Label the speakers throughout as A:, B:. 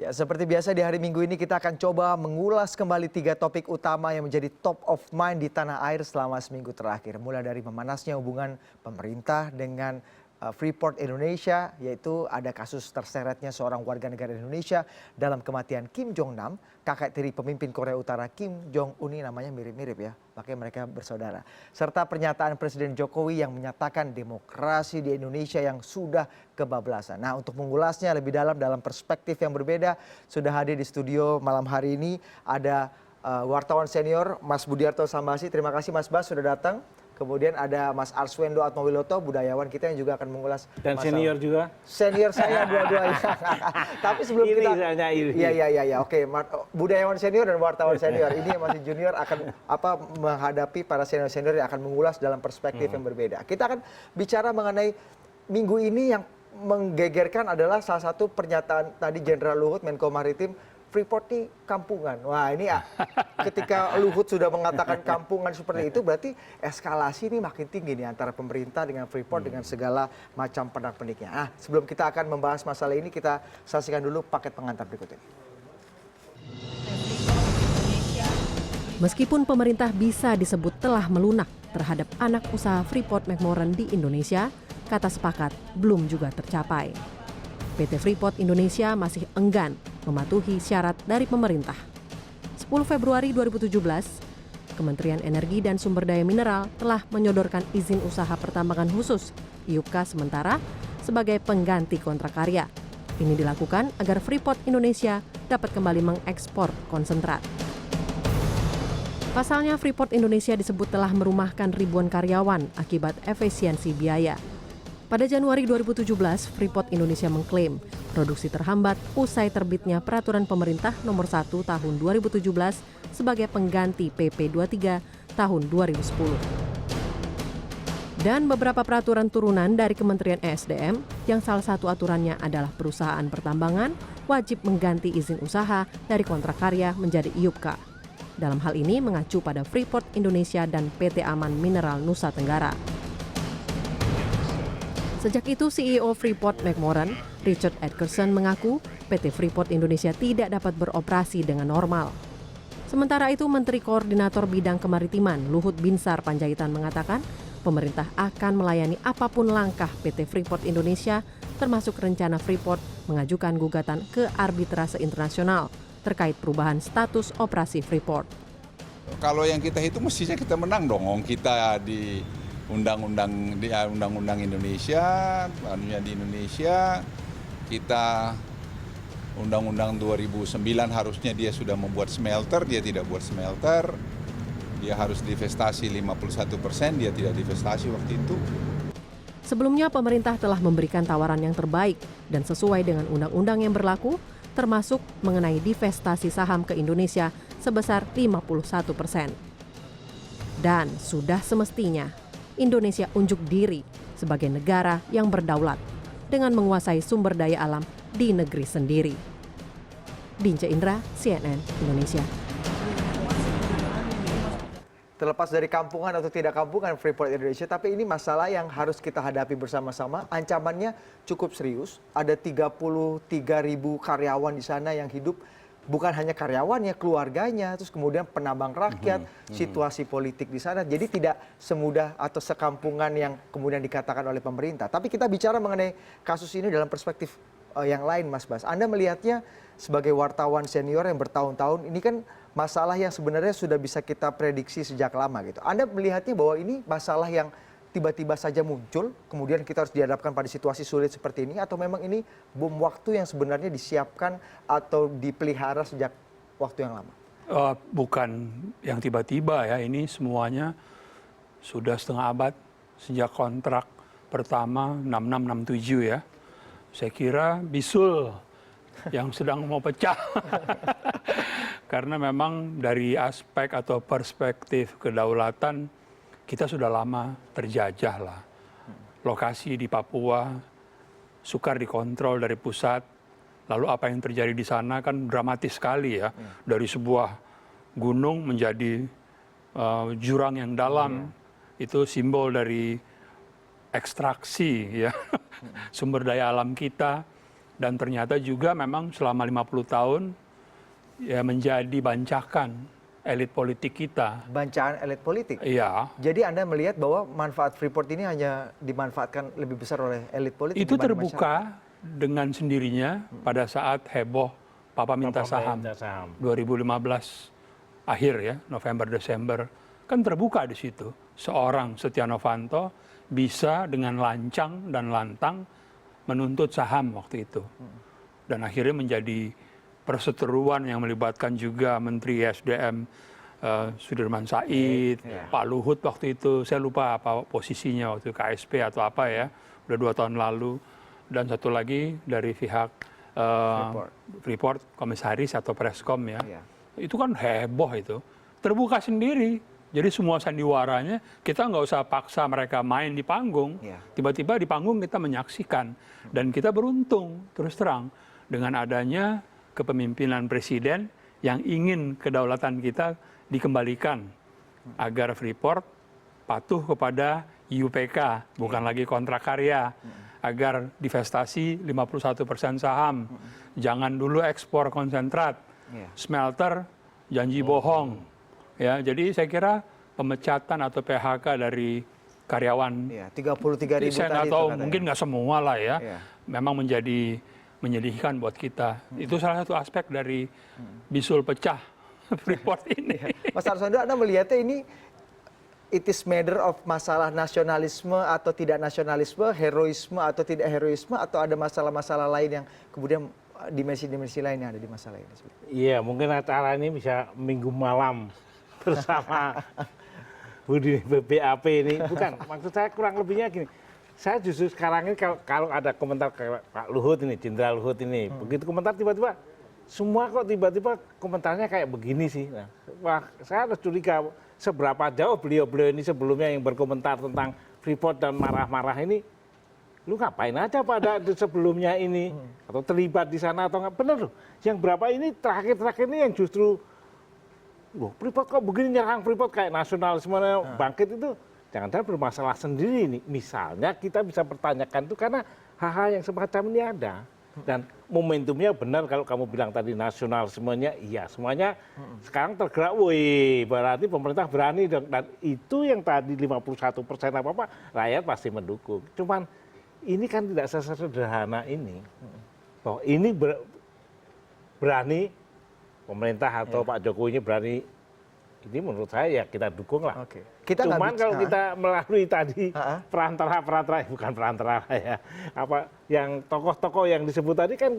A: Ya, seperti biasa di hari Minggu ini kita akan coba mengulas kembali 3 topik utama yang menjadi top of mind di tanah air selama seminggu terakhir. Mulai dari memanasnya hubungan pemerintah dengan Freeport Indonesia, yaitu ada kasus terseretnya seorang warga negara Indonesia dalam kematian Kim Jong Nam, kakak tiri pemimpin Korea Utara Kim Jong Un, namanya mirip-mirip ya, makanya mereka bersaudara. Serta pernyataan Presiden Jokowi yang menyatakan demokrasi di Indonesia yang sudah kebablasan. Nah, untuk mengulasnya lebih dalam perspektif yang berbeda, sudah hadir di studio malam hari ini ada wartawan senior Mas Budiarto Sambasi. Terima kasih Mas Bas sudah datang. Kemudian ada Mas Arswendo Atmawiloto, budayawan kita yang juga akan mengulas.
B: Dan senior juga?
A: Senior saya dua-duanya. Tapi sebelum kita... Iya, oke. Budayawan senior dan wartawan senior. Ini yang masih junior akan menghadapi para senior-senior yang akan mengulas dalam perspektif yang berbeda. Kita akan bicara mengenai minggu ini yang menggegerkan adalah salah satu pernyataan tadi Jenderal Luhut, Menko Maritim, Freeport ini kampungan. Wah, ini ketika Luhut sudah mengatakan kampungan seperti itu, berarti eskalasi ini makin tinggi nih antara pemerintah dengan Freeport dengan segala macam pernak-perniknya. Nah, sebelum kita akan membahas masalah ini, kita saksikan dulu paket pengantar berikut ini.
C: Meskipun pemerintah bisa disebut telah melunak terhadap anak usaha Freeport McMoran di Indonesia, kata sepakat belum juga tercapai. PT Freeport Indonesia masih enggan mematuhi syarat dari pemerintah. 10 Februari 2017, Kementerian Energi dan Sumber Daya Mineral telah menyodorkan izin usaha pertambangan khusus IUPK sementara sebagai pengganti kontrak karya. Ini dilakukan agar Freeport Indonesia dapat kembali mengekspor konsentrat. Pasalnya, Freeport Indonesia disebut telah merumahkan ribuan karyawan akibat efisiensi biaya. Pada Januari 2017, Freeport Indonesia mengklaim produksi terhambat usai terbitnya Peraturan Pemerintah Nomor 1 Tahun 2017 sebagai pengganti PP 23 Tahun 2010. Dan beberapa peraturan turunan dari Kementerian ESDM yang salah satu aturannya adalah perusahaan pertambangan wajib mengganti izin usaha dari kontrak karya menjadi IUPK. Dalam hal ini mengacu pada Freeport Indonesia dan PT Aman Mineral Nusa Tenggara. Sejak itu, CEO Freeport McMoran, Richard Edgerson, mengaku PT Freeport Indonesia tidak dapat beroperasi dengan normal. Sementara itu, Menteri Koordinator Bidang Kemaritiman Luhut Binsar Panjaitan mengatakan pemerintah akan melayani apapun langkah PT Freeport Indonesia, termasuk rencana Freeport mengajukan gugatan ke arbitrase internasional terkait perubahan status operasi Freeport.
D: Kalau yang kita hitung mestinya kita menang dong, kita di undang-undang Indonesia, di Indonesia, kita undang-undang 2009 harusnya dia sudah membuat smelter, dia tidak buat smelter, dia harus divestasi 51%, dia tidak divestasi waktu itu.
C: Sebelumnya pemerintah telah memberikan tawaran yang terbaik dan sesuai dengan undang-undang yang berlaku, termasuk mengenai divestasi saham ke Indonesia sebesar 51%. Dan sudah semestinya Indonesia unjuk diri sebagai negara yang berdaulat dengan menguasai sumber daya alam di negeri sendiri. Dinca Indra, CNN Indonesia.
A: Terlepas dari kampungan atau tidak kampungan Freeport Indonesia, tapi ini masalah yang harus kita hadapi bersama-sama. Ancamannya cukup serius. Ada 33.000 karyawan di sana yang hidup, bukan hanya karyawannya, keluarganya, terus kemudian penambang rakyat, situasi politik di sana. Jadi tidak semudah atau sekampungan yang kemudian dikatakan oleh pemerintah. Tapi kita bicara mengenai kasus ini dalam perspektif yang lain, Mas Bas. Anda melihatnya sebagai wartawan senior yang bertahun-tahun, ini kan masalah yang sebenarnya sudah bisa kita prediksi sejak lama gitu. Anda melihatnya bahwa ini masalah yang tiba-tiba saja muncul, kemudian kita harus dihadapkan pada situasi sulit seperti ini, atau memang ini bom waktu yang sebenarnya disiapkan atau dipelihara sejak waktu yang lama?
B: Bukan yang tiba-tiba ya, ini semuanya sudah setengah abad sejak kontrak pertama 6667 ya. Saya kira bisul yang sedang mau pecah. Karena memang dari aspek atau perspektif kedaulatan kita sudah lama terjajah lah. Lokasi di Papua sukar dikontrol dari pusat. Lalu apa yang terjadi di sana kan dramatis sekali ya. Dari sebuah gunung menjadi jurang yang dalam. Itu simbol dari ekstraksi ya. Sumber daya alam kita. Dan ternyata juga memang selama 50 tahun ya menjadi bancakan elit politik kita.
A: Bancaan elit politik.
B: Iya.
A: Jadi Anda melihat bahwa manfaat Freeport ini hanya dimanfaatkan lebih besar oleh elit politik.
B: Itu
A: dibanding
B: terbuka dengan sendirinya pada saat heboh Papa minta saham 2015 akhir ya, November Desember, kan terbuka di situ. Seorang Setia Novanto bisa dengan lancang dan lantang menuntut saham waktu itu. Dan akhirnya menjadi perseteruan yang melibatkan juga Menteri SDM Sudirman Said, Pak Luhut waktu itu, saya lupa apa posisinya waktu KSP atau apa ya, udah 2 tahun lalu. Dan satu lagi dari pihak Freeport, komisaris atau Preskom ya. Itu kan heboh itu, terbuka sendiri. Jadi semua sandiwaranya kita nggak usah paksa mereka main di panggung. Tiba-tiba di panggung kita menyaksikan. Dan kita beruntung terus terang dengan adanya kepemimpinan presiden yang ingin kedaulatan kita dikembalikan agar Freeport patuh kepada IUPK, bukan lagi kontrak karya, agar divestasi 51% saham, jangan dulu ekspor konsentrat, smelter janji bohong, ya. Jadi saya kira pemecatan atau PHK dari karyawan,
A: 33.000
B: saya nggak
A: tadi
B: tahu,
A: itu
B: mungkin nggak semua lah ya, memang menjadi menyedihkan buat kita. Itu salah satu aspek dari bisul pecah Freeport ini.
A: Mas Arswendo, Anda melihatnya ini it is matter of masalah nasionalisme atau tidak nasionalisme, heroisme atau tidak heroisme, atau ada masalah-masalah lain yang kemudian dimensi-dimensi lain yang ada di masalah ini?
E: Iya, mungkin acara ini bisa minggu malam bersama Budi BAP ini. Bukan, maksud saya kurang lebihnya gini. Saya justru sekarang ini kalau ada komentar kayak Pak Luhut ini, Jenderal Luhut ini, begitu komentar tiba-tiba, semua kok tiba-tiba komentarnya kayak begini sih. Nah, wah, saya harus curiga seberapa jauh beliau-beliau ini sebelumnya yang berkomentar tentang Freeport dan marah-marah ini, lu ngapain aja pada sebelumnya ini, atau terlibat di sana atau nggak, bener loh. Yang berapa ini terakhir-terakhir ini yang justru, loh Freeport kok begini, nyerang Freeport kayak nasionalisme bangkit itu, jangan-jangan bermasalah sendiri ini. Misalnya kita bisa pertanyakan itu karena hal-hal yang semacam ini ada. Dan momentumnya benar kalau kamu bilang tadi nasionalismenya, iya semuanya sekarang tergerak, wih berarti pemerintah berani. Dan itu yang tadi 51% apa-apa, rakyat pasti mendukung. Cuman ini kan tidak sesederhana ini. Bahwa ini berani, pemerintah atau Pak Jokowi ini berani, ini menurut saya ya kita dukung lah. Cuman kalau kita melalui tadi perantara, bukan perantara ya, apa yang tokoh-tokoh yang disebut tadi kan,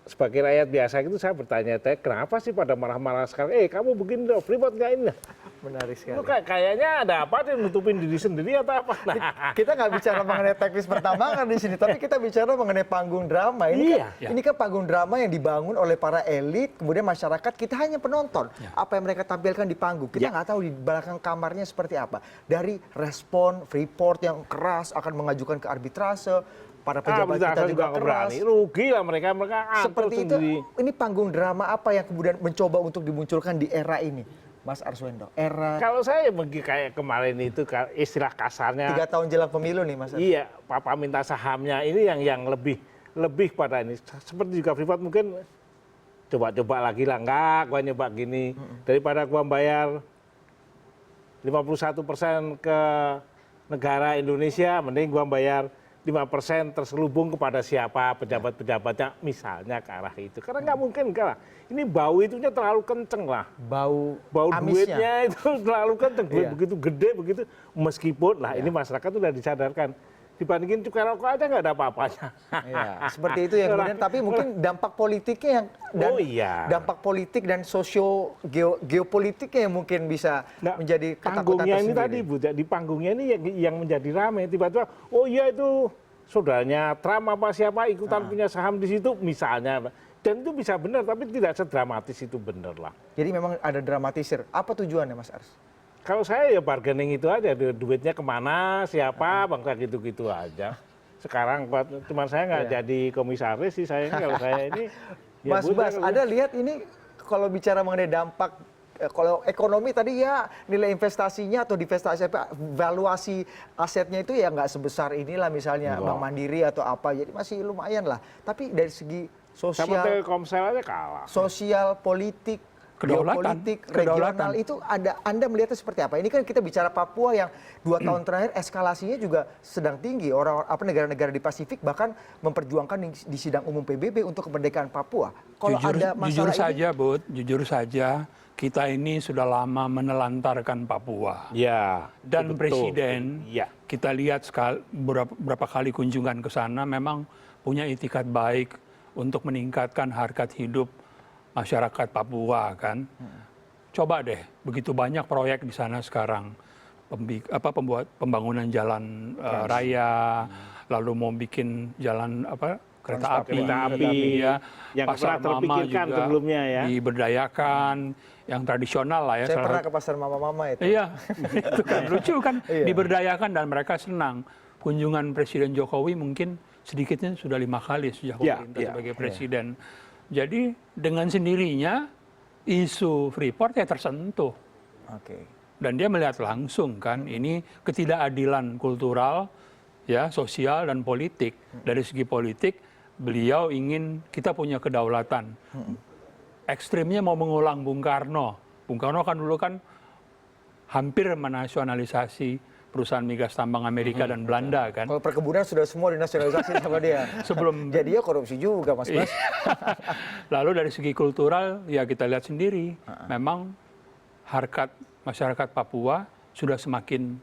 E: sebagai rakyat biasa itu saya bertanya, kenapa sih pada marah-marah sekarang? Kamu begini dong, Freeport nggak ini?
A: Menarik sekali.
E: Lu kayaknya ada apa dia nutupin diri sendiri atau apa? Nah.
A: Kita nggak bicara mengenai teknis pertambangan di sini, tapi kita bicara mengenai panggung drama. Ini kan panggung drama yang dibangun oleh para elit, kemudian masyarakat, kita hanya penonton. Apa yang mereka tampilkan di panggung, kita nggak tahu di belakang kamarnya seperti apa. Dari respon Freeport yang keras akan mengajukan ke arbitrase, para pejabat kita juga keras.
E: Rugi lah mereka
A: seperti itu. Ini panggung drama apa yang kemudian mencoba untuk dimunculkan di era ini, Mas Arswendo?
E: Kalau saya kayak kemarin itu istilah kasarnya
A: 3 tahun jelang pemilu nih, Mas.
E: Iya, Papa minta sahamnya ini yang lebih pada ini. Seperti juga Freeport mungkin coba-coba lagi lah, enggak, gua nyoba gini. Daripada gua bayar 51% ke negara Indonesia, mending gua bayar 5% terselubung kepada siapa, pejabat-pejabatnya, misalnya ke arah itu. Karena nggak mungkin, enggak lah. Ini bau itunya terlalu kenceng lah. Bau duitnya itu terlalu kenceng. Duit begitu gede, begitu. Meskipun, lah ini masyarakat sudah disadarkan. Dibandingin cukai rokok aja nggak ada apa-apanya.
A: Seperti itu yang kemudian, tapi mungkin dampak politiknya dampak politik dan geopolitiknya yang mungkin bisa menjadi ketakutan tersendiri.
E: Panggungnya ini tadi, Bu, di panggungnya ini yang menjadi ramai. Tiba-tiba, oh iya itu saudaranya Trump apa siapa ikutan punya saham di situ misalnya. Dan itu bisa benar, tapi tidak sedramatis itu benar lah.
A: Jadi memang ada dramatisir. Apa tujuannya, Mas Ars?
E: Kalau saya ya bargaining itu aja, duitnya kemana, siapa, bangsa gitu-gitu aja. Sekarang cuman saya nggak jadi komisaris sih, saya kalau saya ini.
A: Mas Bas, Anda lihat ini kalau bicara mengenai dampak Kalau ekonomi tadi ya nilai investasinya atau divestasi valuasi asetnya itu ya nggak sebesar inilah misalnya Bank Mandiri atau apa, jadi masih lumayan lah. Tapi dari segi
E: Sama
A: sosial,
E: Telkomsel aja kalah.
A: sosial, politik,
B: Kedaulatan.
A: geopolitik, regional itu Anda melihatnya seperti apa? Ini kan kita bicara Papua yang 2 tahun terakhir eskalasinya juga sedang tinggi. Negara-negara di Pasifik bahkan memperjuangkan di sidang umum PBB untuk kemerdekaan Papua. Kalau ada masalah
B: jujur saja, kita ini sudah lama menelantarkan Papua.
E: Ya.
B: Dan Presiden,
E: Ya.
B: kita lihat beberapa kali kunjungan ke sana memang punya itikat baik untuk meningkatkan harkat hidup masyarakat Papua kan. Coba deh, begitu banyak proyek di sana sekarang. Pembangunan jalan raya, lalu mau bikin jalan kereta api
E: ya. Yang
B: Pasar
E: pernah
B: Mama
E: terpikirkan
B: juga
E: sebelumnya ya.
B: diberdayakan, yang tradisional lah ya.
A: Saya pernah ke Pasar Mama-Mama itu.
B: Iya, itu kan lucu kan, diberdayakan dan mereka senang. Kunjungan Presiden Jokowi mungkin sedikitnya sudah 5 kali sejak pemerintah sebagai presiden. Jadi dengan sendirinya isu Freeport ya tersentuh.
A: Oke.
B: Dan dia melihat langsung kan ini ketidakadilan kultural, ya sosial dan politik. Dari segi politik beliau ingin kita punya kedaulatan. Ekstrimnya mau mengulang Bung Karno. Bung Karno kan dulu kan hampir menasionalisasi perusahaan migas tambang Amerika dan Belanda kan.
A: Kalau perkebunan sudah semua dinasionalisasi sama dia.
B: Sebelum
A: Jadi ya korupsi juga Mas Bas.
B: Lalu dari segi kultural ya kita lihat sendiri, memang harkat masyarakat Papua sudah semakin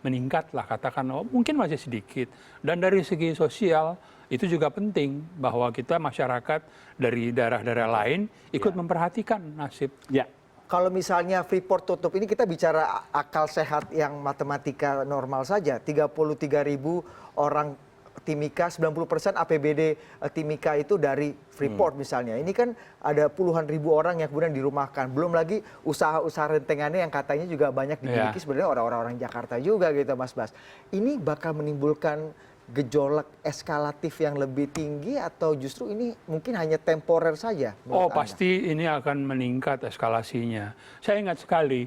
B: meningkat lah katakan, mungkin masih sedikit. Dan dari segi sosial itu juga penting bahwa kita masyarakat dari daerah-daerah lain ikut memperhatikan nasib.
E: Ya.
A: Kalau misalnya Freeport tutup, ini kita bicara akal sehat yang matematika normal saja. 33.000 orang Timika, 90% APBD Timika itu dari Freeport misalnya. Ini kan ada puluhan ribu orang yang kemudian dirumahkan. Belum lagi usaha-usaha rentengannya yang katanya juga banyak dimiliki sebenarnya orang-orang Jakarta juga gitu Mas Bas. Ini bakal menimbulkan gejolak eskalatif yang lebih tinggi atau justru ini mungkin hanya temporer saja?
B: Oh pasti ini akan meningkat eskalasinya. Saya ingat sekali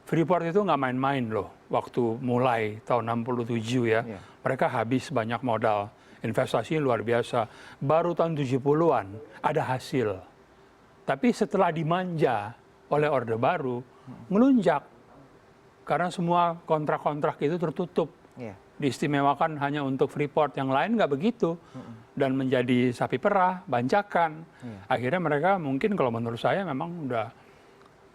B: Freeport itu nggak main-main loh waktu mulai tahun 67 ya. Mereka habis banyak modal, investasi luar biasa. Baru tahun 70-an ada hasil. Tapi setelah dimanja oleh Orde Baru, melunjak. Karena semua kontrak-kontrak itu tertutup. Diistimewakan hanya untuk Freeport, yang lain nggak begitu. Dan menjadi sapi perah, bancakan. Akhirnya mereka mungkin kalau menurut saya memang udah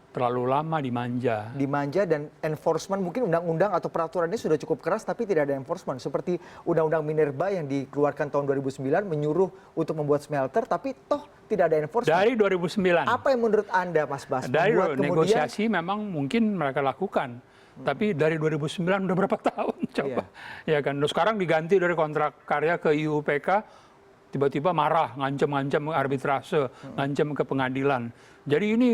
B: terlalu lama dimanja.
A: Dimanja dan enforcement mungkin undang-undang atau peraturannya sudah cukup keras tapi tidak ada enforcement. Seperti undang-undang Minerba yang dikeluarkan tahun 2009 menyuruh untuk membuat smelter tapi toh tidak ada enforcement.
B: Dari 2009.
A: Apa yang menurut Anda Mas Bas?
B: Dari negosiasi memang mungkin mereka lakukan. Tapi dari 2009 udah berapa tahun coba. Ya kan. Terus sekarang diganti dari kontrak karya ke IUPK, tiba-tiba marah, ngancam-ngancam arbitrase, ngancam ke pengadilan. Jadi ini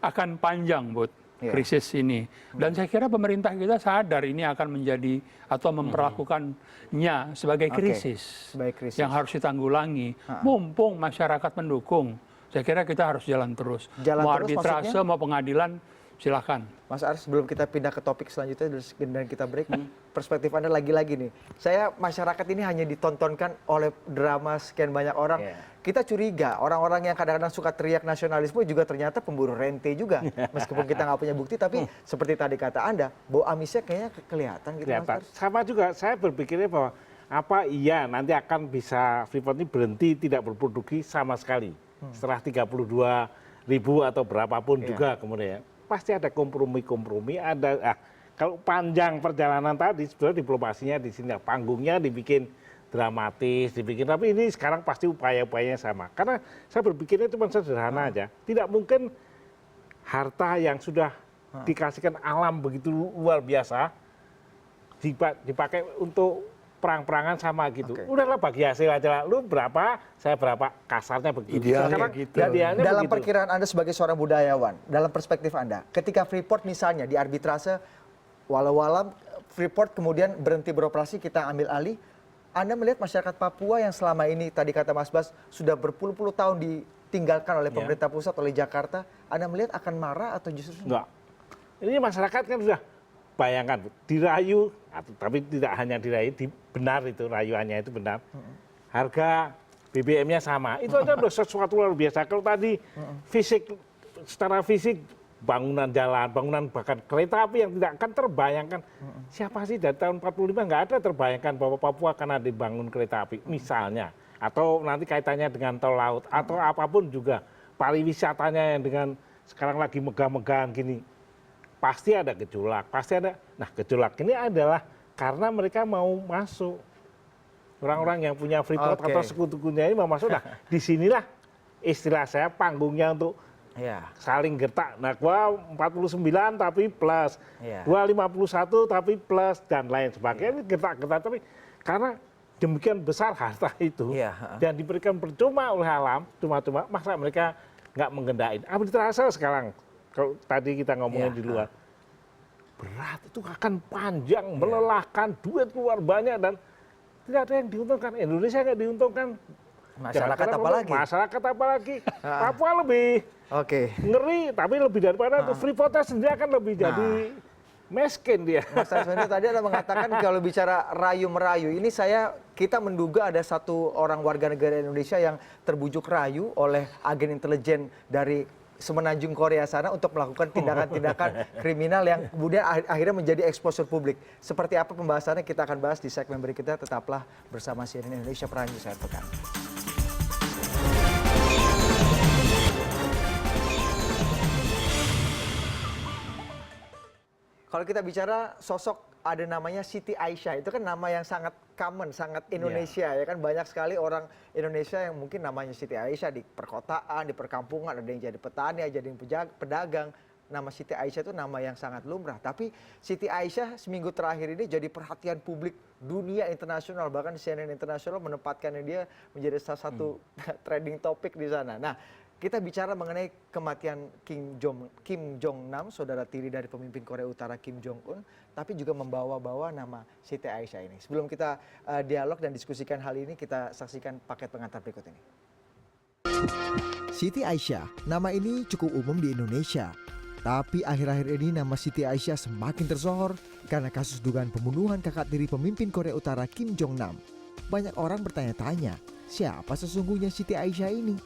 B: akan panjang buat krisis ini. Dan saya kira pemerintah kita sadar ini akan menjadi atau memperlakukannya sebagai krisis, yang harus ditanggulangi. Mumpung masyarakat mendukung, saya kira kita harus jalan terus. Mau arbitrase, mau pengadilan, silakan.
A: Mas Aris, sebelum kita pindah ke topik selanjutnya dan kita break, perspektif Anda lagi-lagi nih. Saya masyarakat ini hanya ditontonkan oleh drama sekian banyak orang. Kita curiga orang-orang yang kadang-kadang suka teriak nasionalisme juga ternyata pemburu rente juga. Meskipun kita nggak punya bukti, tapi seperti tadi kata Anda, bau amisnya kayaknya kelihatan gitu Mas Aris.
E: Sama juga, saya berpikirnya bahwa apa iya nanti akan bisa Freeport ini berhenti tidak berproduksi sama sekali. Setelah 32.000 atau berapapun juga kemudian. Pasti ada kompromi-kompromi, ada kalau panjang perjalanan tadi sebenarnya diplomasinya di sini panggungnya dibikin dramatis, tapi ini sekarang pasti upaya-upayanya sama. Karena saya berpikirnya cuma sederhana aja, tidak mungkin harta yang sudah dikasihkan alam begitu luar biasa dipakai untuk perang-perangan sama gitu. Udahlah bagi hasil aja lah. Lu berapa, saya berapa, kasarnya begitu.
B: Idealnya gitu.
A: Dalam perkiraan Anda sebagai seorang budayawan, dalam perspektif Anda, ketika Freeport misalnya di arbitrase, walau-walau Freeport kemudian berhenti beroperasi, kita ambil alih, Anda melihat masyarakat Papua yang selama ini tadi kata Mas Bas sudah berpuluh-puluh tahun ditinggalkan oleh pemerintah pusat, oleh Jakarta, Anda melihat akan marah atau justru
E: Enggak. Ini masyarakat kan sudah bayangkan dirayu, tapi tidak hanya dirayu, benar itu rayuannya itu benar. Harga BBM-nya sama. Itu aja udah sesuatu luar biasa. Kalau tadi secara fisik bangunan jalan, bangunan bahkan kereta api yang tidak akan terbayangkan. Siapa sih dari tahun 45 nggak ada terbayangkan bahwa Papua akan ada dibangun kereta api misalnya. Atau nanti kaitannya dengan tol laut atau apapun juga. Pariwisatanya yang dengan sekarang lagi megah-megahan gini. Pasti ada gejolak, pasti ada. Nah gejolak ini adalah karena mereka mau masuk. Orang-orang yang punya Freeport atau sekutu-sekutunya ini mau masuk. Nah disinilah istilah saya panggungnya untuk saling gertak. Nah gua 49 tapi plus, gua 51 tapi plus dan lain sebagainya. Gertak-gertak tapi karena demikian besar harta itu dan diberikan percuma oleh alam, cuma-cuma masa mereka nggak menggendain. Arbitrase sekarang. Kalau tadi kita ngomongin di luar, berat itu akan panjang, melelahkan, duit keluar banyak dan tidak ada yang diuntungkan. Indonesia nggak diuntungkan.
A: masyarakat apalagi?
E: Masyarakat apalagi. Papua lebih ngeri, tapi lebih daripada itu Freeport sendiri akan lebih jadi miskin dia.
A: Mas Arswendo tadi Anda mengatakan kalau bicara rayu-merayu, ini kita menduga ada satu orang warga negara Indonesia yang terbujuk rayu oleh agen intelijen dari semenanjung Korea sana untuk melakukan tindakan-tindakan kriminal yang kemudian akhirnya menjadi exposure publik. Seperti apa pembahasannya kita akan bahas di segmen berikutnya. Tetaplah bersama CNN Indonesia Prime News akhir pekan. Kalau kita bicara sosok ada namanya Siti Aisyah, itu kan nama yang sangat common, sangat Indonesia ya kan, banyak sekali orang Indonesia yang mungkin namanya Siti Aisyah di perkotaan, di perkampungan, ada yang jadi petani, ada yang pedagang. Nama Siti Aisyah itu nama yang sangat lumrah, tapi Siti Aisyah seminggu terakhir ini jadi perhatian publik dunia internasional, bahkan CNN Internasional menempatkannya dia menjadi salah satu trending topik di sana. Nah, kita bicara mengenai kematian Kim Jong-nam, saudara tiri dari pemimpin Korea Utara Kim Jong-un, tapi juga membawa-bawa nama Siti Aisyah ini. Sebelum kita dialog dan diskusikan hal ini, kita saksikan paket pengantar berikut ini.
F: Siti Aisyah, nama ini cukup umum di Indonesia. Tapi akhir-akhir ini nama Siti Aisyah semakin tersohor karena kasus dugaan pembunuhan kakak tiri pemimpin Korea Utara Kim Jong-nam. Banyak orang bertanya-tanya, siapa sesungguhnya Siti Aisyah ini?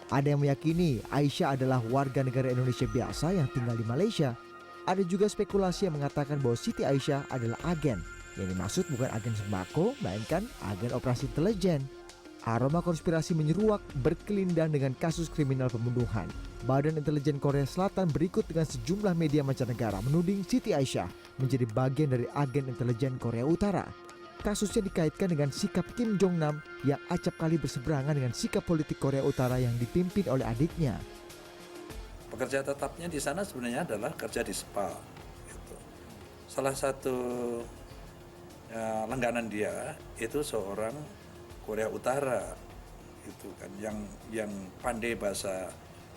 F: Ada yang meyakini Aisyah adalah warga negara Indonesia biasa yang tinggal di Malaysia. Ada juga spekulasi yang mengatakan bahwa Siti Aisyah adalah agen. Yang dimaksud bukan agen sembako, melainkan agen operasi intelijen. Aroma konspirasi menyeruak berkelindang dengan kasus kriminal pembunuhan. Badan Intelijen Korea Selatan berikut dengan sejumlah media mancanegara menuding Siti Aisyah menjadi bagian dari agen intelijen Korea Utara. Kasusnya dikaitkan dengan sikap Kim Jong-nam yang acap kali berseberangan dengan sikap politik Korea Utara yang dipimpin oleh adiknya.
G: Pekerja tetapnya di sana sebenarnya adalah kerja di SPAL. Gitu. Salah satu langganan dia itu seorang Korea Utara, gitu kan, yang pandai bahasa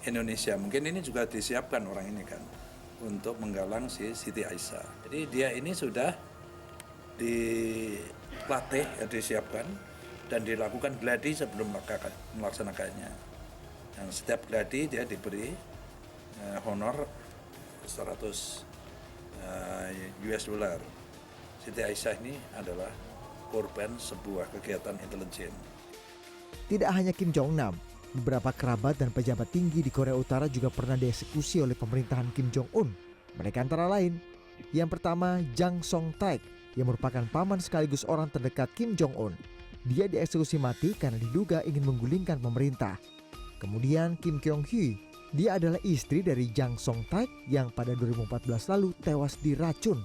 G: Indonesia. Mungkin ini juga disiapkan orang ini kan untuk menggalang si Siti Aisyah. Jadi dia ini sudah dilatih, disiapkan dan dilakukan gladi sebelum melaksanakannya. Dan setiap gladi dia diberi honor 100 US dollar. Siti Aisyah ini adalah korban sebuah kegiatan intelijen.
F: Tidak hanya Kim Jong-nam, beberapa kerabat dan pejabat tinggi di Korea Utara juga pernah dieksekusi oleh pemerintahan Kim Jong-un. Mereka antara lain, yang pertama Jang Song-taek, yang merupakan paman sekaligus orang terdekat Kim Jong-un. Dia dieksekusi mati karena diduga ingin menggulingkan pemerintah. Kemudian Kim Kyung-hee, dia adalah istri dari Jang Song-taek yang pada 2014 lalu tewas diracun.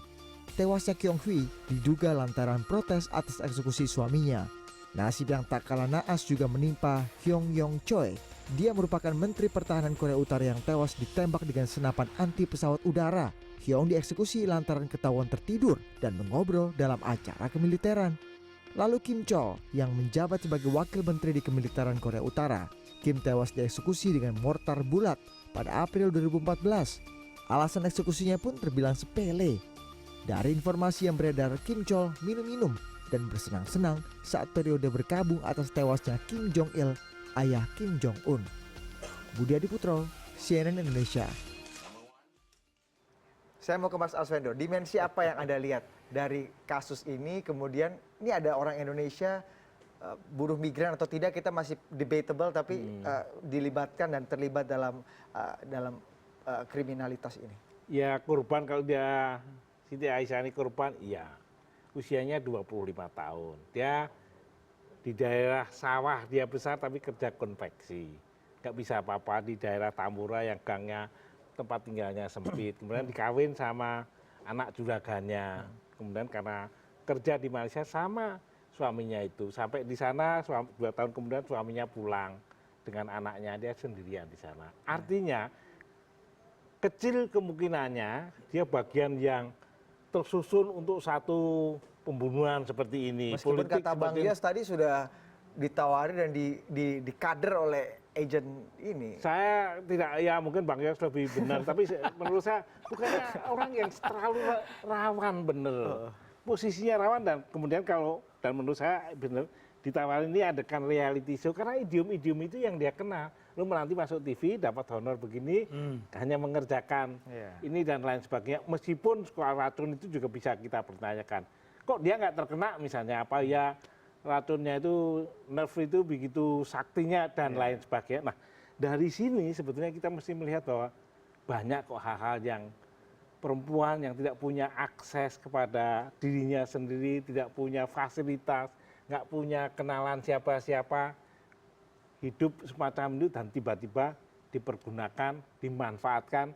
F: Tewasnya Kyung-hee diduga lantaran protes atas eksekusi suaminya. Nasib yang tak kalah naas juga menimpa Hyung Yong-choi. Dia merupakan Menteri Pertahanan Korea Utara yang tewas ditembak dengan senapan anti pesawat udara. Hyung dieksekusi lantaran ketahuan tertidur dan mengobrol dalam acara kemiliteran. Lalu Kim Chol yang menjabat sebagai Wakil Menteri di Kemiliteran Korea Utara. Kim tewas dieksekusi dengan mortar bulat pada April 2014. Alasan eksekusinya pun terbilang sepele. Dari informasi yang beredar, Kim Chol minum-minum dan bersenang-senang saat periode berkabung atas tewasnya Kim Jong Il, ayah Kim Jong Un. Budi Adiputro, CNN Indonesia.
A: Saya mau ke Mas Arswendo. Dimensi apa yang Anda lihat dari kasus ini? Kemudian ini ada orang Indonesia buruh migran atau tidak, kita masih debatable, tapi dilibatkan dan terlibat dalam kriminalitas ini.
E: Ya korban, kalau dia Siti Aisyah ini korban, iya. Usianya 25 tahun. Dia di daerah sawah dia besar tapi kerja konveksi. Nggak bisa apa-apa di daerah Tambora yang gangnya tempat tinggalnya sempit. Kemudian dikawin sama anak juragannya. Kemudian karena kerja di Malaysia sama suaminya itu. Sampai di sana 2 tahun kemudian suaminya pulang dengan anaknya, dia sendirian di sana. Artinya kecil kemungkinannya dia bagian yang tersusun untuk satu pembunuhan seperti ini.
A: Meskipun
E: Politik
A: kata Bang Gias tadi sudah ditawari dan dikader oleh agent ini.
E: Saya tidak, ya mungkin Bang Yos lebih benar, tapi menurut saya bukannya orang yang terlalu rawan bener. Posisinya rawan, dan kemudian dan menurut saya benar ditawarin ini adakan reality show karena idiom-idiom itu yang dia kenal. Lu nanti masuk TV dapat honor begini, hanya mengerjakan ini dan lain sebagainya. Meskipun soal racun itu juga bisa kita pertanyakan. Kok dia nggak terkena misalnya apa ya? Racunnya itu, nerve itu begitu saktinya dan lain sebagainya. Nah, dari sini sebetulnya kita mesti melihat bahwa banyak kok hal-hal yang perempuan yang tidak punya akses kepada dirinya sendiri, tidak punya fasilitas, nggak punya kenalan siapa-siapa, hidup semacam itu dan tiba-tiba dipergunakan, dimanfaatkan,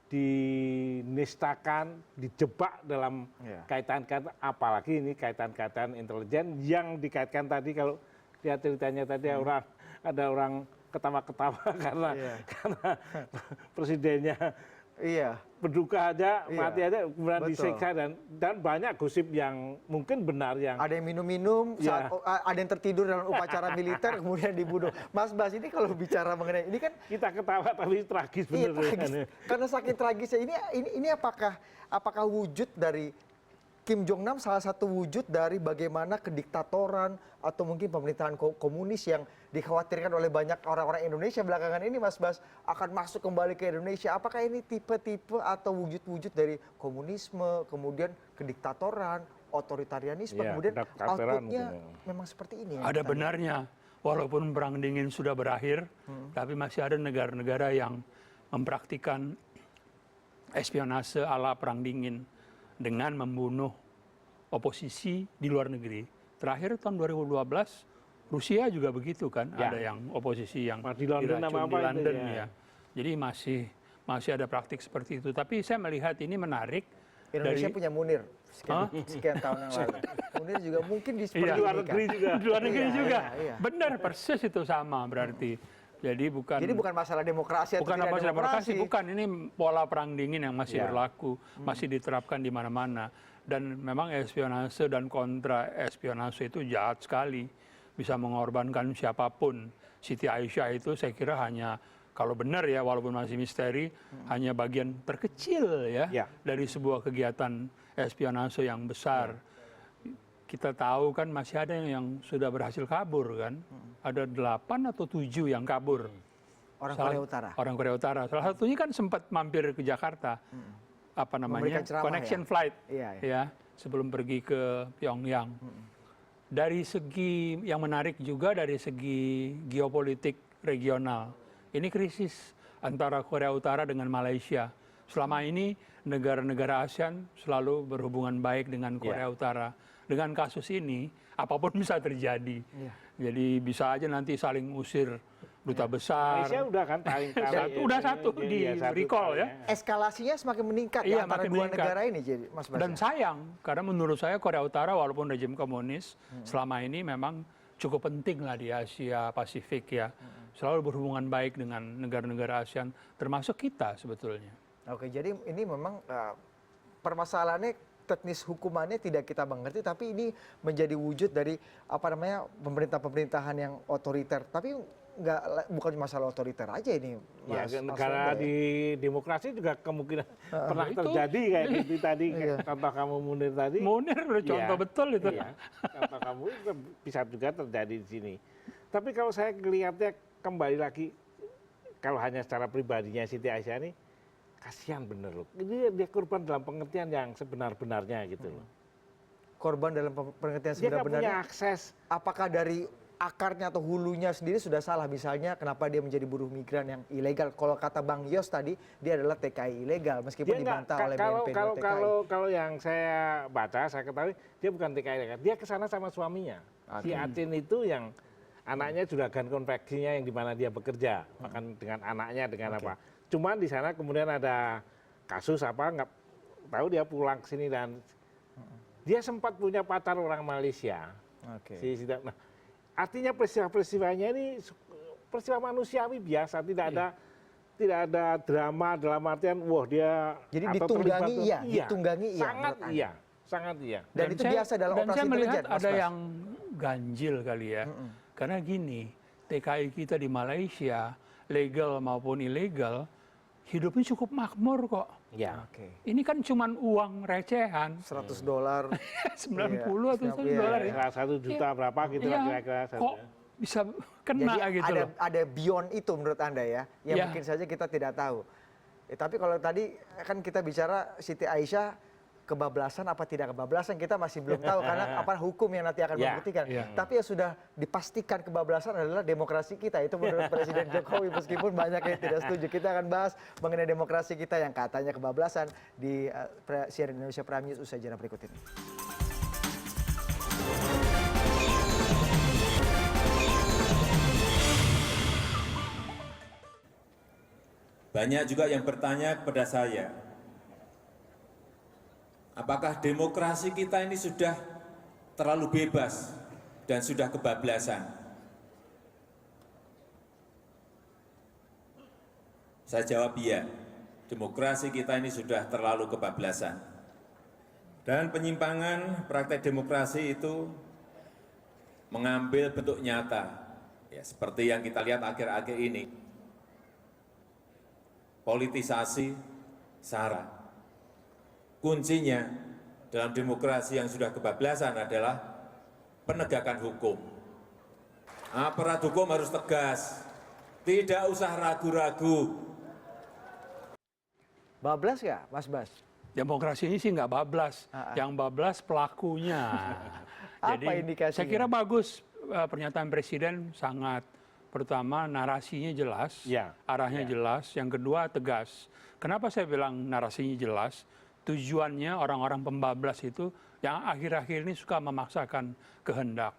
E: dinistakan, dijebak dalam kaitan-kaitan, apalagi ini kaitan-kaitan intelijen yang dikaitkan tadi. Kalau lihat ceritanya tadi ada orang ketawa-ketawa karena presidennya berduka aja, mati aja, kemudian disiksa, dan banyak gosip yang mungkin benar, yang
A: ada yang minum-minum, ada yang tertidur dalam upacara militer kemudian dibunuh. Mas Bas, ini kalau bicara mengenai ini kan
E: kita ketawa tapi tragis bener.
A: Tragis. Karena saking tragisnya ini apakah wujud dari Kim Jong Nam, salah satu wujud dari bagaimana kediktatoran atau mungkin pemerintahan komunis yang dikhawatirkan oleh banyak orang-orang Indonesia belakangan ini, Mas Bas, akan masuk kembali ke Indonesia. Apakah ini tipe-tipe atau wujud-wujud dari komunisme, kemudian kediktatoran, otoritarianisme, kemudian outputnya memang seperti ini?
B: Ada benarnya, walaupun perang dingin sudah berakhir, tapi masih ada negara-negara yang mempraktikkan espionase ala perang dingin dengan membunuh oposisi di luar negeri. Terakhir tahun 2012 Rusia juga begitu kan, ada yang oposisi yang diracun di London ya. Jadi masih ada praktik seperti itu. Tapi saya melihat ini menarik.
A: Indonesia punya Munir sekian tahun yang lalu. Munir juga mungkin di luar negeri juga.
B: Di luar negeri juga. Benar, persis itu sama berarti. Jadi bukan masalah demokrasi atau tidak masalah
A: demokrasi.
B: Bukan, ini pola perang dingin yang masih berlaku, masih diterapkan di mana-mana. Dan memang espionase dan kontra espionase itu jahat sekali. Bisa mengorbankan siapapun. Siti Aisyah itu saya kira hanya, kalau benar ya, walaupun masih misteri, hanya bagian terkecil ya dari sebuah kegiatan espionase yang besar. Kita tahu kan masih ada yang sudah berhasil kabur kan. Ada 8 atau 7 yang kabur.
A: Korea Utara.
B: Orang Korea Utara. Salah satunya kan sempat mampir ke Jakarta. Apa namanya? Connection flight. Ya, sebelum pergi ke Pyongyang. Dari segi yang menarik juga dari segi geopolitik regional. Ini krisis antara Korea Utara dengan Malaysia. Selama ini negara-negara ASEAN selalu berhubungan baik dengan Korea Utara. Dengan kasus ini, apapun bisa terjadi. Jadi bisa aja nanti saling usir duta besar.
E: Malaysia udah kan paling
B: udah satu di recall ya.
A: Eskalasinya semakin meningkat antara dua negara ini, jadi Mas Bas.
B: Dan sayang, karena menurut saya Korea Utara walaupun rejim komunis, selama ini memang cukup penting lah di Asia Pasifik ya. Selalu berhubungan baik dengan negara-negara ASEAN, termasuk kita sebetulnya.
A: Oke, jadi ini memang permasalahannya teknis hukumannya tidak kita mengerti, tapi ini menjadi wujud dari pemerintahan-pemerintahan yang otoriter. Tapi bukan masalah otoriter aja ini,
E: Ya,
A: Mas
E: negara
A: Wenda,
E: di demokrasi juga kemungkinan pernah
B: itu.
E: terjadi kayak gitu tadi.
A: Iya.
E: Contoh kamu Munir tadi.
B: Munir udah contoh
E: Iya,
B: betul itu.
E: Iya. Contoh kamu itu bisa juga terjadi di sini. Tapi kalau saya melihatnya kembali lagi, kalau hanya secara pribadinya Siti Aisyah ini, kasihan bener loh. Dia korban dalam pengertian yang sebenar-benarnya gitu loh.
A: korban dalam pengertian
E: Dia nggak punya
A: sebenar-benarnya.
E: akses.
A: Apakah dari akarnya atau hulunya sendiri sudah salah? Misalnya kenapa dia menjadi buruh migran yang ilegal? Kalau kata Bang Yos tadi, dia adalah TKI ilegal meskipun
E: Dia nggak,
A: dibantah oleh
E: kalau,
A: BNP
E: kalau,
A: dan TKI.
E: kalau yang saya baca, saya ketahui, dia bukan TKI legal. Dia kesana sama suaminya. Si Acin itu yang anaknya juragan konveksinya yang dimana dia bekerja, bahkan dengan anaknya dengan apa. Cuman di sana kemudian ada kasus apa nggak tahu, dia pulang ke sini dan dia sempat punya pacar orang Malaysia.
A: Oke.
E: Nah, artinya peristiwa-peristiwanya ini peristiwa manusiawi biasa, tidak ada drama dalam artian wah dia
A: Jadi
E: atau
A: ditunggangi
E: terlibat.
A: iya, ditunggangi iya,
E: Sangat
A: menurut Anda.
E: iya, sangat iya.
A: Dan itu biasa dalam
B: dan
A: operasi
B: saya melihat
A: intelijen, Mas
B: ada
A: Bas.
B: yang ganjil kali ya. Karena gini, TKI kita di Malaysia, legal maupun ilegal, hidupnya cukup makmur kok.
E: Ya.
A: Oke.
B: Ini kan cuman uang recehan.
A: $100.
B: 90 atau $100
A: iya.
B: ya.
E: 1 juta berapa gitu
B: Iya,
E: lah kira-kira.
B: kok bisa kena
A: Jadi
B: gitu loh.
A: ada beyond itu menurut Anda ya, yang
B: Ya.
A: mungkin saja kita tidak tahu. Tapi kalau tadi kan kita bicara Siti Aisyah kebablasan apa tidak kebablasan, kita masih belum tahu karena apa hukum yang nanti akan
E: Ya.
A: membuktikan.
B: Ya.
A: Tapi yang sudah dipastikan kebablasan adalah demokrasi kita. Itu menurut Presiden Jokowi, meskipun banyak yang tidak setuju. Kita akan bahas mengenai demokrasi kita yang katanya kebablasan di CNN Indonesia Prime News usai jeda berikut ini.
H: Banyak juga yang bertanya kepada saya, apakah demokrasi kita ini sudah terlalu bebas dan sudah kebablasan? Saya jawab iya, demokrasi kita ini sudah terlalu kebablasan. Dan penyimpangan praktek demokrasi itu mengambil bentuk nyata, ya, seperti yang kita lihat akhir-akhir ini. Politisasi SARA. Kuncinya dalam demokrasi yang sudah kebablasan adalah penegakan hukum. Aparat hukum harus tegas, tidak usah ragu-ragu.
A: Bablas ya, Mas Bas?
B: Demokrasi ini sih nggak bablas, yang bablas pelakunya.
A: Apa indikasinya?
B: Saya kira bagus pernyataan Presiden, sangat. Pertama, narasinya jelas,
E: Ya.
B: arahnya jelas. Yang kedua, tegas. Kenapa saya bilang narasinya jelas? Tujuannya orang-orang pembablas itu yang akhir-akhir ini suka memaksakan kehendak.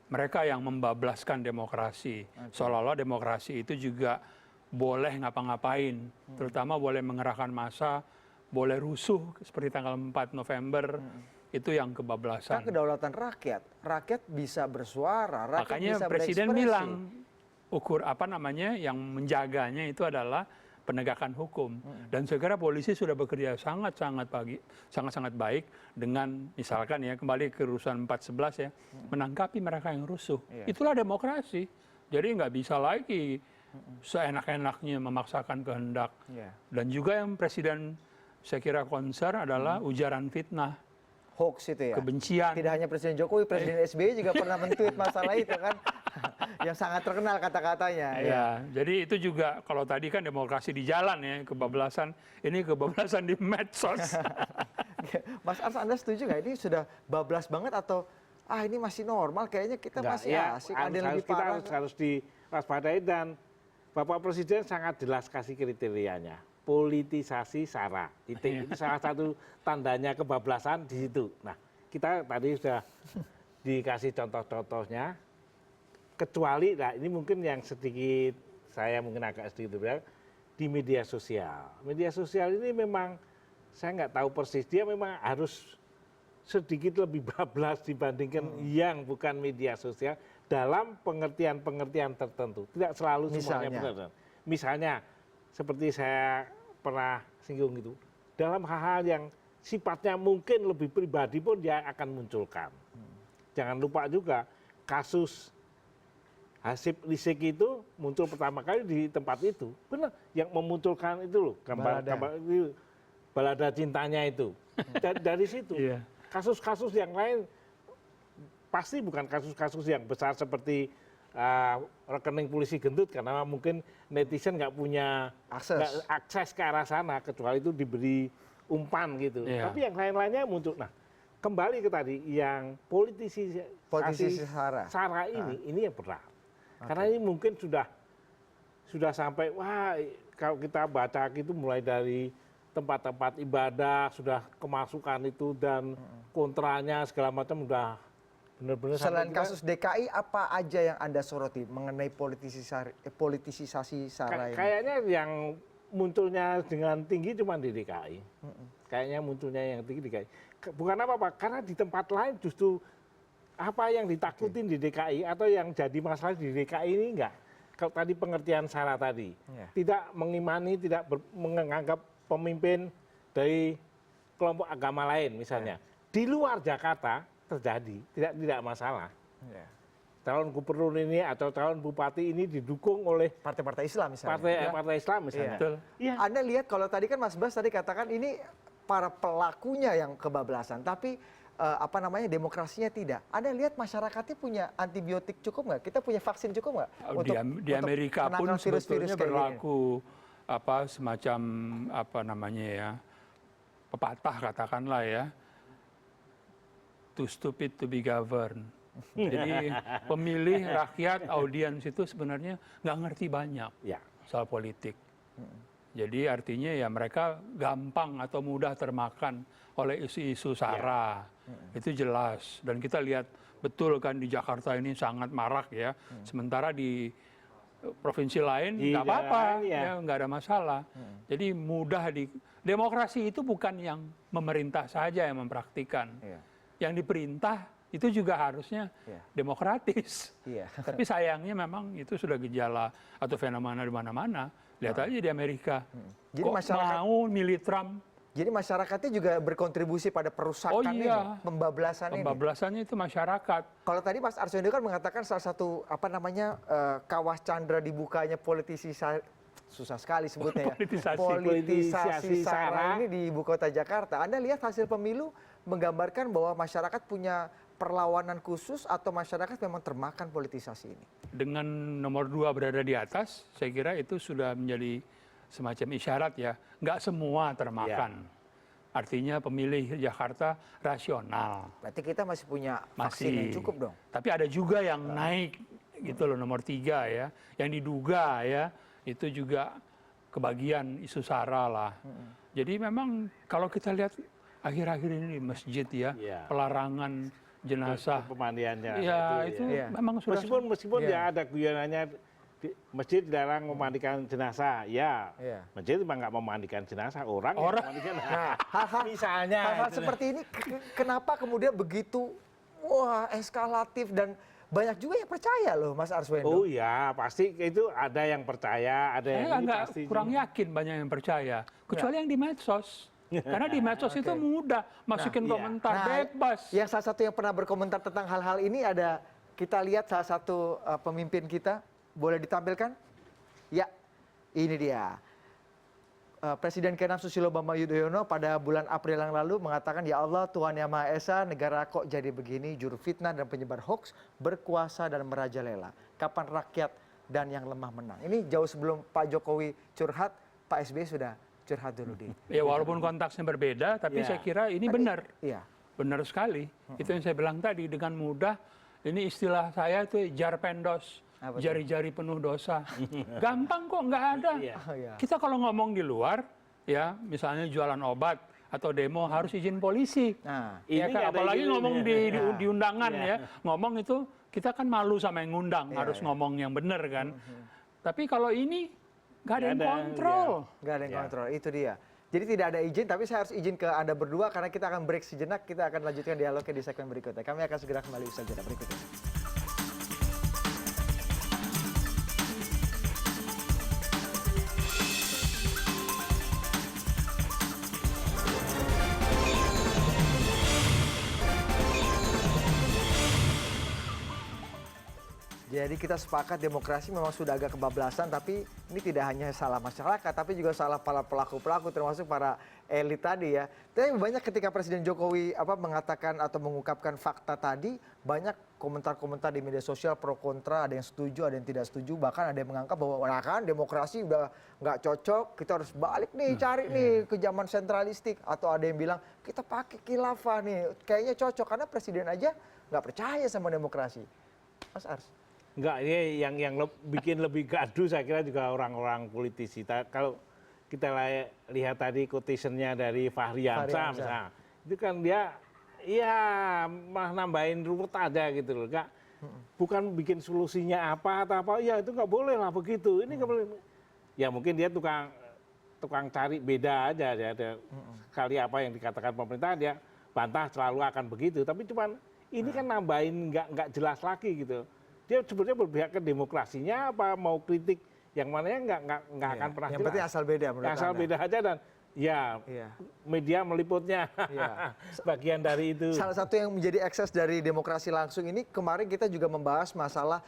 B: Mereka yang membablaskan demokrasi. Seolah-olah demokrasi itu juga boleh ngapa-ngapain. Terutama boleh mengerahkan massa, boleh rusuh seperti tanggal 4 November. Itu yang kebablasan.
A: Kan kedaulatan rakyat. Rakyat bisa bersuara, rakyat
B: Makanya
A: bisa
B: Presiden
A: berekspresi.
B: bilang yang menjaganya itu adalah penegakan hukum. Dan saya kira polisi sudah bekerja sangat-sangat baik dengan misalkan ya kembali ke urusan 411 ya, menangkapi mereka yang rusuh. Itulah demokrasi. Jadi nggak bisa lagi seenak-enaknya memaksakan kehendak. Dan juga yang Presiden saya kira concern adalah ujaran fitnah.
A: Hoax itu ya.
B: Kebencian.
A: Tidak hanya Presiden Jokowi, Presiden SBY juga pernah men-tweet masalah itu kan. Yang sangat terkenal kata-katanya.
B: Ya, jadi itu juga kalau tadi kan demokrasi di jalan ya, kebablasan. Ini kebablasan di medsos.
A: Mas Ars, Anda setuju nggak? Ini sudah bablas banget atau ini masih normal? Kayaknya kita
E: Enggak,
A: masih
E: ya,
A: asik. Ada yang lebih
E: kita
A: parah.
E: harus diwaspadai dan Bapak Presiden sangat jelas kasih kriterianya. Politisasi SARA. Itu salah satu tandanya kebablasan di situ. Nah, kita tadi sudah dikasih contoh-contohnya. Kecuali, nah ini mungkin yang sedikit, saya mungkin agak sedikit berbeda, di media sosial. Media sosial ini memang, saya nggak tahu persis, dia memang harus sedikit lebih bablas dibandingkan yang bukan media sosial dalam pengertian-pengertian tertentu. Tidak selalu semuanya benar. Misalnya, seperti saya pernah singgung itu, dalam hal-hal yang sifatnya mungkin lebih pribadi pun dia akan munculkan. Jangan lupa juga kasus Hasib Risik itu muncul pertama kali di tempat itu. Benar, yang memunculkan itu loh, gambar itu, balada cintanya itu. Dari situ.
B: Iya.
E: Kasus-kasus yang lain pasti bukan kasus-kasus yang besar seperti rekening polisi gendut, karena mungkin netizen nggak punya akses ke arah sana, kecuali itu diberi umpan gitu.
B: Iya.
E: Tapi yang lain-lainnya muncul. Nah, kembali ke tadi yang politisi Sara ini yang berat. Karena ini mungkin sudah sampai, wah kalau kita baca itu mulai dari tempat-tempat ibadah, sudah kemasukan itu dan kontranya segala macam udah benar-benar.
A: Selain kasus DKI, apa aja yang Anda soroti mengenai politisasi Sara ini?
E: Kayaknya yang munculnya dengan tinggi cuma di DKI. Kayaknya munculnya yang tinggi di DKI. Bukan apa-apa, karena di tempat lain justru apa yang ditakutin di DKI atau yang jadi masalah di DKI ini enggak. Kalau tadi pengertian Sara tadi, tidak mengimani, tidak menganggap pemimpin dari kelompok agama lain misalnya. Di luar Jakarta terjadi, tidak masalah. Calon gubernur ini atau calon bupati ini didukung oleh
A: Partai-partai Islam misalnya.
E: partai Islam misalnya.
B: Betul.
E: Iya.
A: Anda lihat kalau tadi kan Mas Bas tadi katakan ini para pelakunya yang kebablasan, tapi demokrasinya tidak. Anda lihat masyarakatnya punya antibiotik cukup nggak? Kita punya vaksin cukup nggak?
B: Di Amerika pun
A: virus-virus
B: sebetulnya
A: kayak
B: berlaku semacam pepatah katakanlah ya, too stupid to be governed. Jadi pemilih, rakyat, audiens itu sebenarnya nggak ngerti banyak soal politik. Jadi artinya ya mereka gampang atau mudah termakan oleh isu-isu SARA. Itu jelas. Dan kita lihat betul kan di Jakarta ini sangat marak ya. Sementara di provinsi lain nggak apa-apa, ya nggak ada masalah. Jadi mudah demokrasi itu bukan yang memerintah saja yang mempraktikkan. Yang diperintah itu juga harusnya demokratis. Tapi sayangnya memang itu sudah gejala atau fenomena di mana-mana. Lihat aja di Amerika.
A: Jadi
B: kok mau milih Trump?
A: Jadi masyarakatnya juga berkontribusi pada perusakan ini, pembablasan ini.
B: Pembablasannya itu masyarakat.
A: Kalau tadi Mas Arswendo kan mengatakan salah satu kawah candra dibukanya susah sekali sebutnya ya. Politisasi SARA ini di ibu kota Jakarta. Anda lihat hasil pemilu menggambarkan bahwa masyarakat punya perlawanan khusus atau masyarakat memang termakan politisasi ini?
B: Dengan nomor 2 berada di atas, saya kira itu sudah menjadi semacam isyarat ya. Nggak semua termakan. Artinya pemilih Jakarta rasional.
A: Berarti kita masih punya vaksin yang cukup dong?
B: Tapi ada juga yang naik gitu loh, nomor 3 ya. Yang diduga ya, itu juga kebagian isu SARA lah. Jadi memang kalau kita lihat akhir-akhir ini di masjid ya, pelarangan jenazah
E: pemandiannya
B: itu memang sudah
E: meskipun ya ada guyonannya masjid dilarang memandikan jenazah masjid memang nggak memandikan jenazah orang yang memandikan
A: hal-hal seperti ini kenapa kemudian begitu eskalatif dan banyak juga yang percaya loh Mas Arswendo.
E: Pasti itu ada yang percaya, ada yang
B: pasti kurang yakin banyak yang percaya kecuali yang di medsos. Karena di medsos itu mudah masukin komentar bebas.
A: Yang salah satu yang pernah berkomentar tentang hal-hal ini ada, kita lihat salah satu pemimpin kita, boleh ditampilkan? Ya, ini dia. Presiden ke-6 Susilo Bambang Yudhoyono pada bulan April yang lalu mengatakan, ya Allah Tuhan Yang Maha Esa, negara kok jadi begini, juru fitnah dan penyebar hoax, berkuasa dan merajalela. Kapan rakyat dan yang lemah menang? Ini jauh sebelum Pak Jokowi curhat, Pak SBY sudah curhat dulu di.
B: Ya walaupun konteksnya berbeda, tapi saya kira ini benar. Benar sekali. Itu yang saya bilang tadi, dengan mudah, ini istilah saya itu jarpendos, jari-jari penuh dosa. Gampang kok, nggak ada. Kita kalau ngomong di luar, ya misalnya jualan obat atau demo harus izin polisi. Apalagi ngomong di undangan ya, ngomong itu kita kan malu sama yang ngundang, harus ngomong yang benar kan. Tapi kalau ini nggak ada yang kontrol.
A: Nggak ada yang kontrol, itu dia. Jadi tidak ada izin, tapi saya harus izin ke Anda berdua karena kita akan break sejenak, kita akan lanjutkan dialognya di segmen berikutnya. Kami akan segera kembali usaha jeda berikutnya. Jadi kita sepakat demokrasi memang sudah agak kebablasan, tapi ini tidak hanya salah masyarakat, tapi juga salah para pelaku-pelaku termasuk para elit tadi ya. Tapi banyak ketika Presiden Jokowi mengatakan atau mengungkapkan fakta tadi, banyak komentar-komentar di media sosial pro kontra, ada yang setuju, ada yang tidak setuju, bahkan ada yang menganggap bahwa nah kan demokrasi udah nggak cocok, kita harus balik nih, cari nih ke zaman sentralistik, atau ada yang bilang kita pakai khilafah nih, kayaknya cocok karena presiden aja nggak percaya sama demokrasi. Mas Ars.
E: Enggak, ini yang bikin lebih gaduh saya kira juga orang-orang politisi. Kalau kita lihat tadi quotation-nya dari Fahri Hamzah misalnya, itu kan dia ya malah nambahin ruwet aja gitu loh. Enggak, bukan bikin solusinya apa atau apa, ya itu nggak boleh lah begitu. Ini nggak boleh. Ya mungkin dia tukang cari beda aja. Ada sekali apa yang dikatakan pemerintah dia bantah selalu akan begitu. Tapi cuman ini kan nambahin nggak jelas lagi gitu. Dia sebenarnya berpihak ke demokrasinya apa mau kritik yang mananya nggak akan pernah
A: yang
E: jelas.
A: penting asal beda menurut
E: asal
A: Anda.
E: beda aja dan ya media meliputnya bagian dari itu.
A: Salah satu yang menjadi ekses dari demokrasi langsung ini kemarin kita juga membahas masalah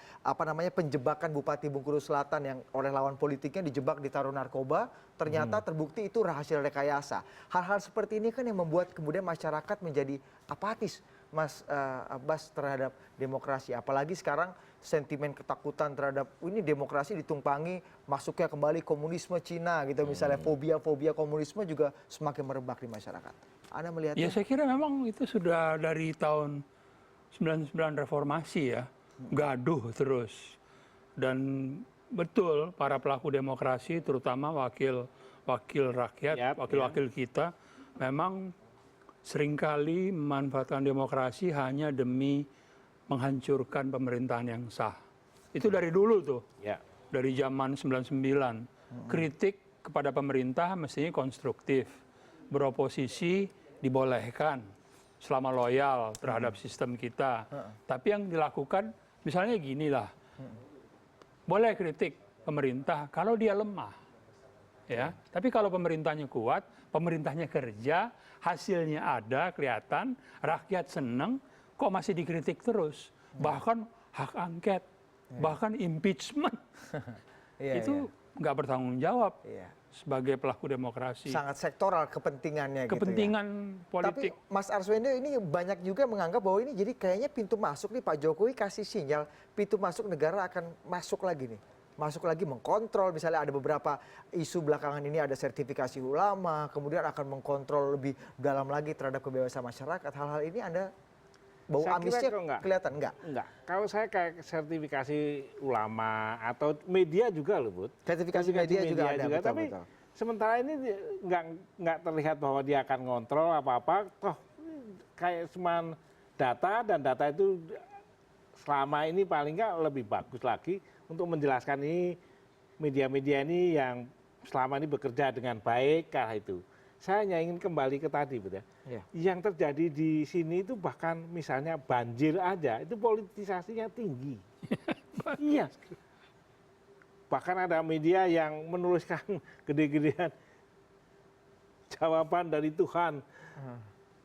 A: penjebakan Bupati Bengkulu Selatan yang oleh lawan politiknya dijebak ditaruh narkoba, ternyata terbukti itu hasil rekayasa. Hal-hal seperti ini kan yang membuat kemudian masyarakat menjadi apatis, Mas Abbas, terhadap demokrasi. Apalagi sekarang sentimen ketakutan terhadap ini demokrasi ditumpangi masuknya kembali komunisme Cina gitu, misalnya fobia komunisme juga semakin merebak di masyarakat. Anda melihatnya?
B: Ya saya kira memang itu sudah dari tahun 99 reformasi ya, gaduh terus. Dan betul para pelaku demokrasi terutama wakil rakyat, wakil-wakil kita memang seringkali memanfaatkan demokrasi hanya demi menghancurkan pemerintahan yang sah. Itu dari dulu tuh, dari zaman 99. Kritik kepada pemerintah mestinya konstruktif. Beroposisi dibolehkan selama loyal terhadap sistem kita. Tapi yang dilakukan misalnya gini lah, boleh kritik pemerintah kalau dia lemah. Ya, tapi kalau pemerintahnya kuat, pemerintahnya kerja, hasilnya ada, kelihatan, rakyat seneng, kok masih dikritik terus. Bahkan hak angket, bahkan impeachment. Itu nggak bertanggung jawab sebagai pelaku demokrasi.
A: Sangat sektoral kepentingannya
B: Kepentingan
A: gitu ya.
B: politik.
A: Tapi Mas Arswendo ini banyak juga menganggap bahwa ini jadi kayaknya pintu masuk nih, Pak Jokowi kasih sinyal pintu masuk negara akan masuk lagi nih. Masuk lagi mengkontrol, misalnya ada beberapa isu belakangan ini ada sertifikasi ulama, kemudian akan mengkontrol lebih dalam lagi terhadap kebebasan masyarakat. Hal-hal ini Anda bau amisnya kelihatan enggak?
E: Enggak. Kalau saya kayak sertifikasi ulama atau media juga loh, Bud.
A: Sertifikasi media juga ada, betul,
E: tapi sementara ini nggak terlihat bahwa dia akan ngontrol apa-apa. Toh kayak cuma data, dan data itu selama ini paling nggak lebih bagus lagi untuk menjelaskan ini media-media ini yang selama ini bekerja dengan baik kah itu. Saya hanya ingin kembali ke tadi, betul ya. Yang terjadi di sini itu bahkan misalnya banjir aja itu politisasinya tinggi. Iya. Bahkan ada media yang menuliskan gede-gedean jawaban dari Tuhan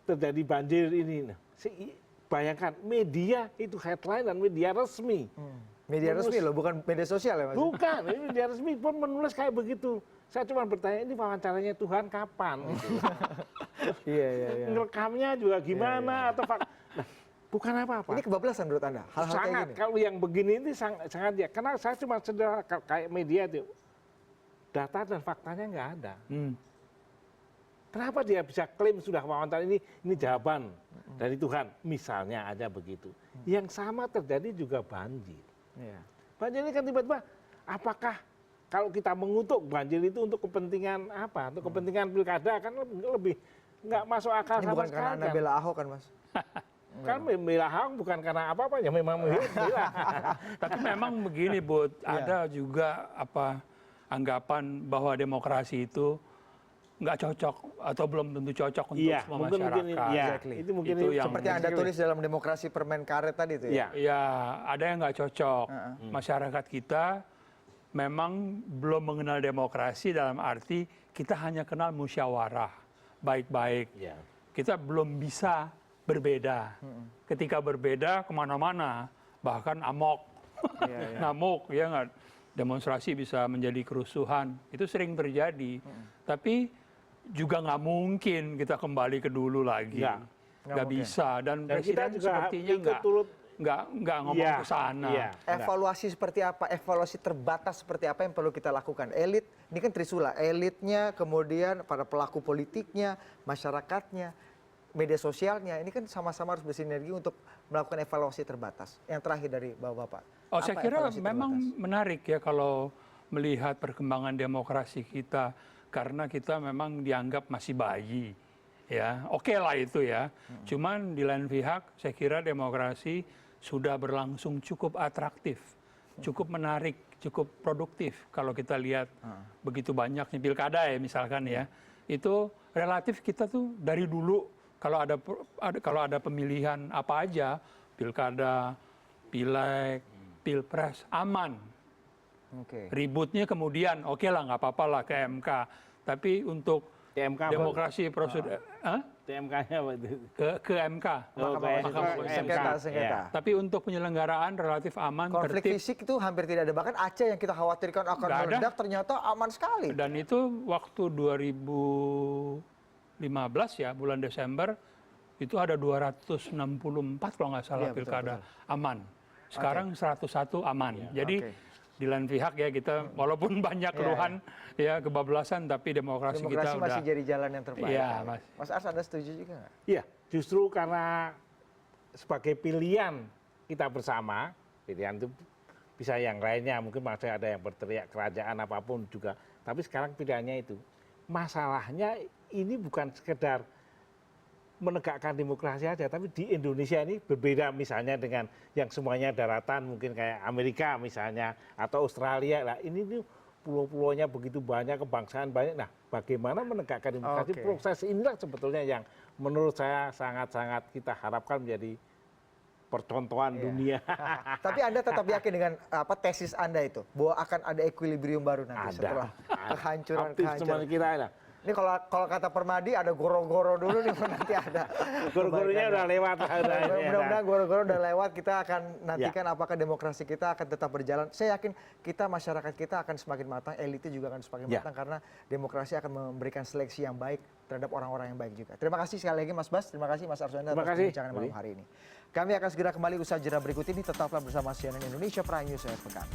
E: terjadi banjir ini. Bayangkan media itu headline dan media resmi.
A: Media resmi loh, bukan media sosial ya Mas?
E: Bukan, ini media resmi pun menulis kayak begitu. Saya cuma bertanya, ini wawancaranya Tuhan kapan? Gitu.
A: Iya.
E: Ngerekamnya juga gimana? Atau nah, bukan apa-apa.
A: Ini kebablasan menurut Anda? Hal-hal
E: Sangat,
A: kayak gini?
E: kalau yang begini ini sangat ya. Karena saya cuma sederhana kayak media itu. Data dan faktanya nggak ada. Kenapa dia bisa klaim sudah wawancara ini jawaban dari Tuhan? Misalnya aja begitu. Yang sama terjadi juga banjir. Banjir ini kan tiba-tiba, apakah kalau kita mengutuk banjir itu untuk kepentingan apa? Untuk kepentingan pilkada kan lebih nggak masuk akal
A: ini
E: sama
A: bukan
E: sekali.
A: karena Anda bela Ahok kan Mas?
E: Kan membela Ahok bukan karena apa-apa, ya memang membela.
B: Tapi memang begini, Bud, ada juga anggapan bahwa demokrasi itu nggak cocok atau belum tentu cocok untuk semua masyarakat.
E: Itu mungkin
B: itu yang
A: seperti Anda tulis dalam demokrasi permen karet tadi itu ya?
B: Ya, ada yang nggak cocok. Masyarakat kita memang belum mengenal demokrasi dalam arti kita hanya kenal musyawarah, baik-baik. Kita belum bisa berbeda. Ketika berbeda kemana-mana, bahkan amok. ngamuk, ya nggak? Demonstrasi bisa menjadi kerusuhan, itu sering terjadi. Tapi juga nggak mungkin kita kembali ke dulu lagi. Nggak bisa. Dan Presiden sepertinya nggak ngomong ke sana.
A: Evaluasi seperti apa? Evaluasi terbatas seperti apa yang perlu kita lakukan? Elit, ini kan Trisula, elitnya, kemudian para pelaku politiknya, masyarakatnya, media sosialnya, ini kan sama-sama harus bersinergi untuk melakukan evaluasi terbatas. Yang terakhir dari Bapak-Bapak.
B: Saya kira memang menarik ya kalau melihat perkembangan demokrasi kita, karena kita memang dianggap masih bayi. Ya, oke lah itu ya. Cuman di lain pihak, saya kira demokrasi sudah berlangsung cukup atraktif, cukup menarik, cukup produktif. Kalau kita lihat begitu banyaknya pilkada ya misalkan ya, itu relatif kita tuh dari dulu kalau ada pemilihan apa aja, pilkada, pileg, pilpres aman. Ributnya kemudian oke lah nggak apa-apa lah ke MK. Tapi untuk demokrasi prosedur,
E: TMK-nya apa itu?
B: ke MK.
A: Sengketa.
B: Tapi untuk penyelenggaraan relatif aman,
A: Konflik
B: tertib.
A: fisik itu hampir tidak ada. Bahkan Aceh yang kita khawatirkan akan meledak ternyata aman sekali.
B: Dan itu waktu 2015 ya, bulan Desember, itu ada 264 kalau nggak salah pilkada aman. Sekarang 101 aman. Jadi di lain pihak ya kita walaupun banyak keluhan ya kebablasan, tapi demokrasi kita
A: masih
B: udah
A: jadi jalan yang terbaik.
B: Iya,
A: Mas Ars, Anda setuju juga nggak?
E: Iya, justru karena sebagai pilihan kita bersama, pilihan itu bisa yang lainnya, mungkin masih ada yang berteriak kerajaan apapun juga. Tapi sekarang pilihannya itu. Masalahnya ini bukan sekedar menegakkan demokrasi aja, tapi di Indonesia ini berbeda misalnya dengan yang semuanya daratan, mungkin kayak Amerika misalnya, atau Australia. Lah ini nih pulau-pulaunya begitu banyak, kebangsaan banyak. Nah, bagaimana menegakkan demokrasi? Proses inilah sebetulnya yang menurut saya sangat-sangat kita harapkan menjadi percontohan dunia.
A: Tapi Anda tetap yakin dengan tesis Anda itu, bahwa akan ada equilibrium baru nanti setelah kehancuran
E: kita lah.
A: Ini kalau kata Permadi ada goro-goro dulu nih, nanti ada.
E: Goro-goronya udah lewat.
A: Mudah-mudahan goro-goro udah lewat. Kita akan nantikan apakah demokrasi kita akan tetap berjalan. Saya yakin kita, masyarakat kita akan semakin matang, elitnya juga akan semakin matang, karena demokrasi akan memberikan seleksi yang baik terhadap orang-orang yang baik juga. Terima kasih sekali lagi Mas Bas, terima kasih Mas Arswendo atas perbincangan malam hari ini. Kami akan segera kembali usaha jeda berikut ini. Tetaplah bersama CNN Indonesia Prime News akhir pekan.